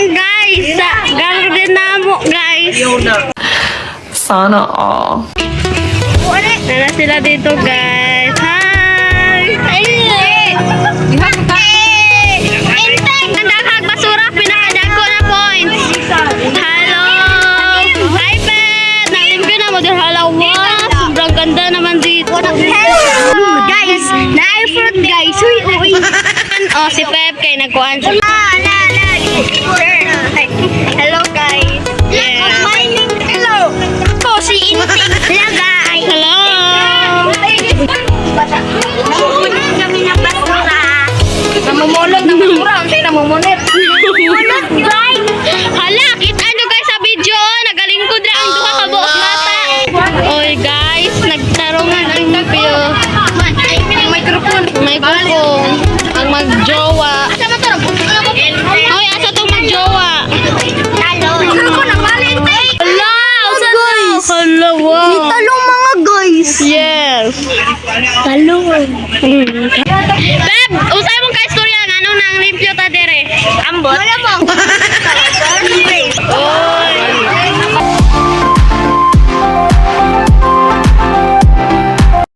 guys sa garden namo guys. Sana all. Nana sila dito guys. Hi! Ang basura, pinakadako na points. Hello! Hi, Pet! Nalimpyo na mo din halawa. Sobrang ganda naman dito. Guys, na-fruit guys. Uy. Oh, si Pep kay nagkuhan siya. Hello guys. Yeah. Hello. Oh, si Inti. Hello guys. Hello. Kami ng basura. Namumulot ng basura. Hindi namumunit. Mulot guys. Hala, kita nyo guys sa video. Nagalingkod na ang duha ka buok mata. Oy guys, nagtarungan ang video. Microphone. Ang magjowa. Oy, asa tong magjowa? Hello, wow. Talong mga guys. Yes. Talong. Beb, usay mong ka-istorya nga nung nang limpyo ta dire. Ambot. Wala mo.